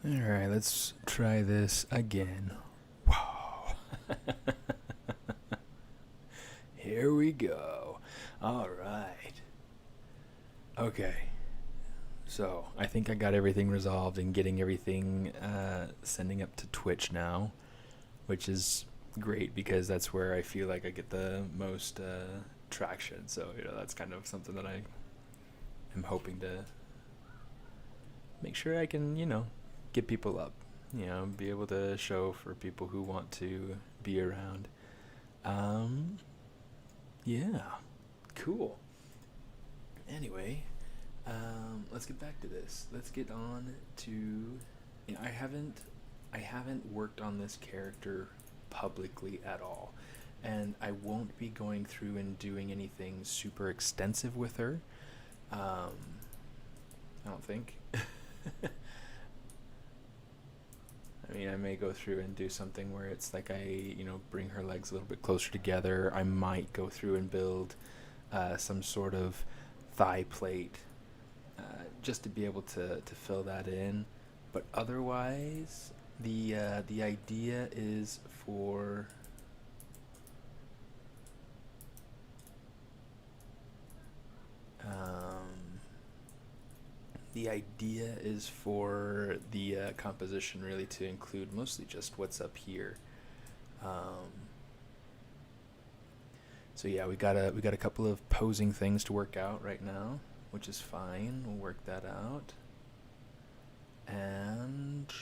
Alright, let's try this again. Wow. Here we go. Alright. Okay. So, I think I got everything resolved and getting everything sending up to Twitch now, which is great because that's where I feel like I get the most traction. So, that's kind of something that I am hoping to make sure I can, get people up, be able to show for people who want to be around. Yeah, cool. Anyway, let's get back to this. Let's get on to. I haven't worked on this character publicly at all, and I won't be going through and doing anything super extensive with her. I don't think. I mean, I may go through and do something where it's like I, bring her legs a little bit closer together. I might go through and build some sort of thigh plate just to be able to fill that in. But otherwise, the idea is for the composition really to include mostly just what's up here. So yeah, we got a couple of posing things to work out right now, which is fine. We'll work that out. And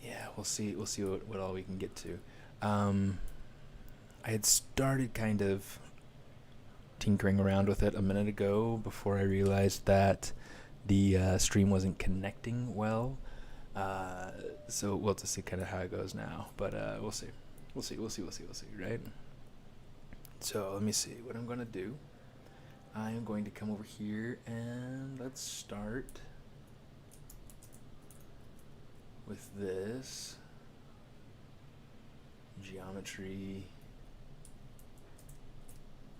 yeah, we'll see what all we can get to. I had started kind of tinkering around with it a minute ago before I realized that the stream wasn't connecting well. So we'll have to see kind of how it goes now. But we'll see. We'll see, right? So let me see what I'm going to do. I am going to come over here and let's start with this geometry.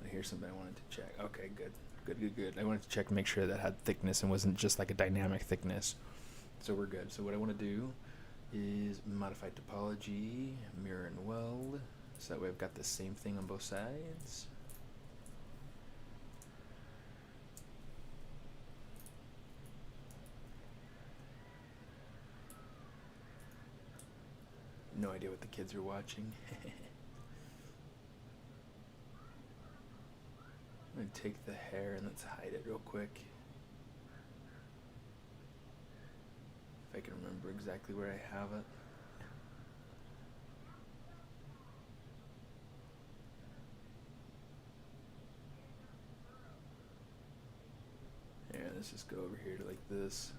Here's something I wanted to check. Okay, good. I wanted to check and make sure that had thickness and wasn't just like a dynamic thickness. So we're good. So what I want to do is modify topology, mirror and weld, so that way I've got the same thing on both sides. No idea what the kids are watching. I'm going to take the hair and let's hide it real quick. If I can remember exactly where I have it. Yeah, let's just go over here to like this.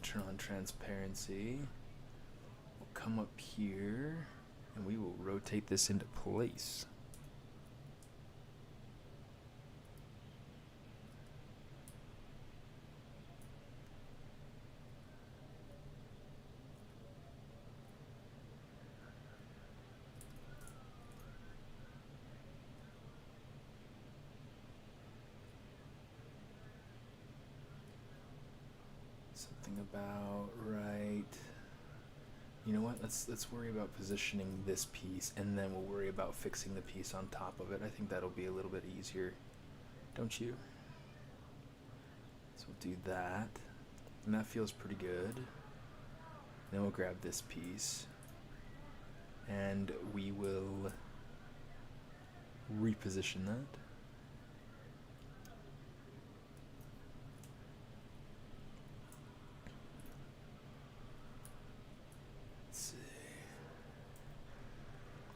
Turn on transparency. We'll come up here and we will rotate this into place. Something about right. You know what? Let's worry about positioning this piece, and then we'll worry about fixing the piece on top of it. I think that'll be a little bit easier, don't you? So we'll do that, and that feels pretty good. Then we'll grab this piece, and we will reposition that.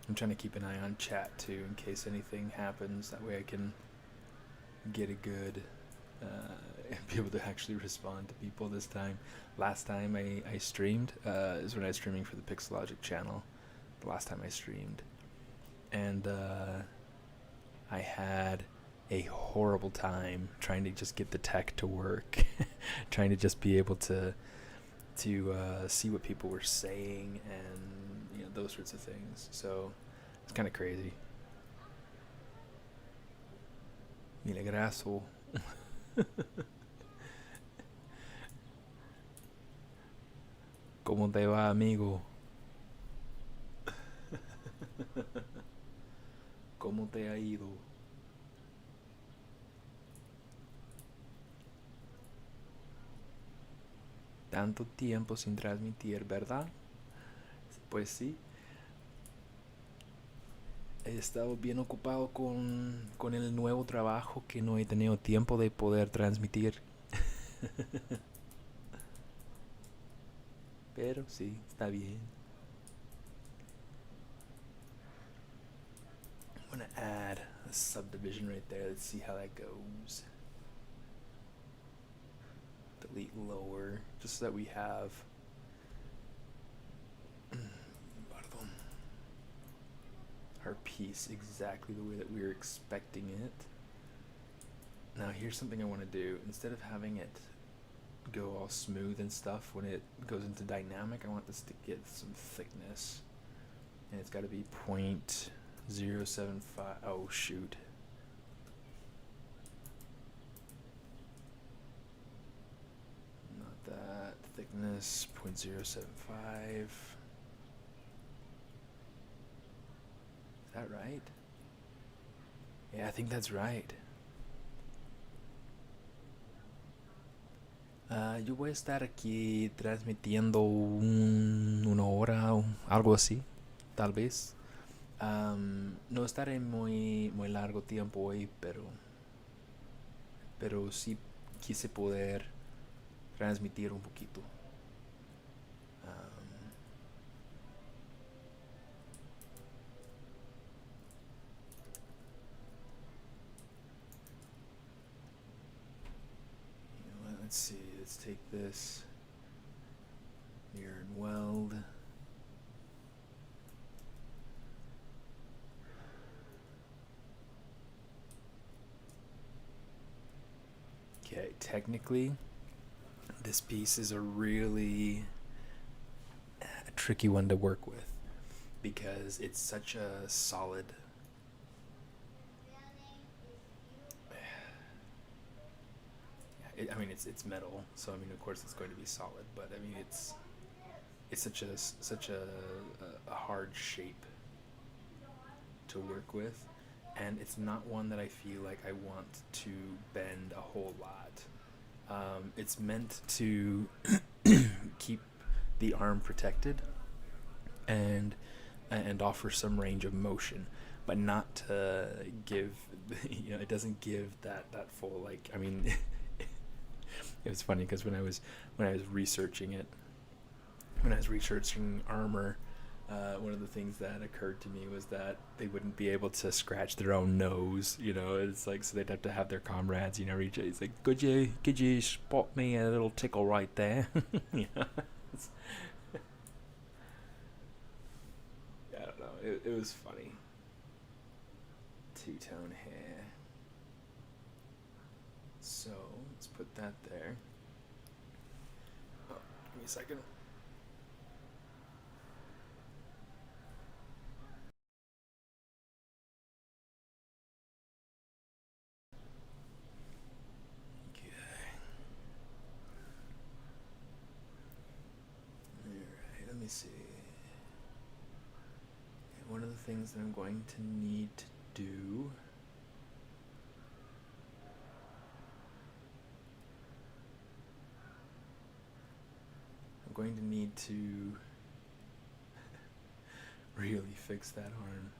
I'm trying to keep an eye on chat too in case anything happens. That way I can get a good, be able to actually respond to people this time. Last time I streamed is when I was streaming for the Pixelogic channel. The last time I streamed. And I had a horrible time trying to just get the tech to work. Trying to just be able to see what people were saying and those sorts of things. So it's kind of crazy. Mille grasso. ¿Cómo te va, amigo? ¿Cómo te ha ido? Tanto tiempo sin transmitir, ¿verdad? Pues sí. He estado bien ocupado con el nuevo trabajo que no he tenido tiempo de poder transmitir. Pero sí, está bien. I'm gonna add a subdivision right there. Let's see how that goes. Delete lower, just so that we have our piece exactly the way that we were expecting it. Now here's something I want to do. Instead of having it go all smooth and stuff, when it goes into dynamic, I want this to get some thickness. And it's got to be 0.075. Oh shoot. Not that. Thickness 0.075. Is that right? Yeah, I think that's right. Yo voy a estar aquí transmitiendo una hora o algo así, tal vez. No estaré muy largo tiempo hoy, pero sí quise poder transmitir un poquito. Let's see, let's take this mirror and weld. Okay, technically, this piece is a really tricky one to work with because it's such a solid. I mean, it's metal, so I mean, of course, it's going to be solid. But I mean, it's such a hard shape to work with, and it's not one that I feel like I want to bend a whole lot. It's meant to keep the arm protected and offer some range of motion, but not to give. It doesn't give that full, like, I mean. It was funny because when I was researching it, when I was researching armor, one of the things that occurred to me was that they wouldn't be able to scratch their own nose. It's like, so they'd have to have their comrades, reach it. It's like, could you spot me a little tickle right there? I don't know. It was funny. Two-tone hair. So let's put that there. Oh, give me a second. Okay. Alright, let me see. One of the things that I'm going to need to do really fix that arm.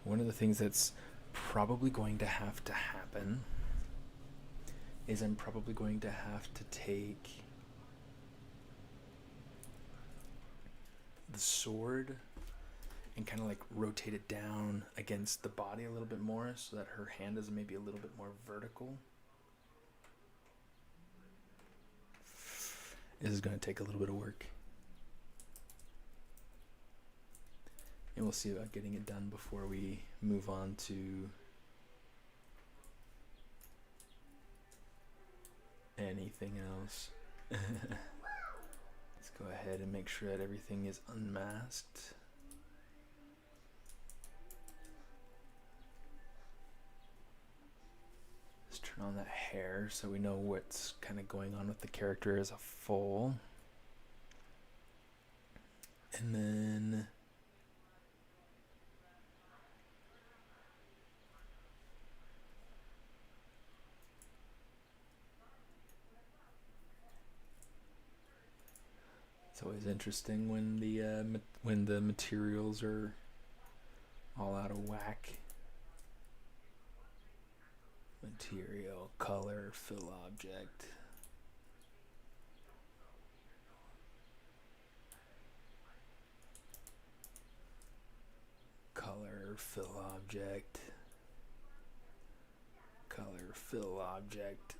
One of the things that's probably going to have to happen is I'm probably going to have to take the sword and kind of like rotate it down against the body a little bit more so that her hand is maybe a little bit more vertical. This is going to take a little bit of work. And we'll see about getting it done before we move on to anything else. Let's go ahead and make sure that everything is unmasked. Let's turn on that hair so we know what's kind of going on with the character as a full. And then it's always interesting when the materials are all out of whack. Material, color, fill object. Color, fill object. Color, fill object.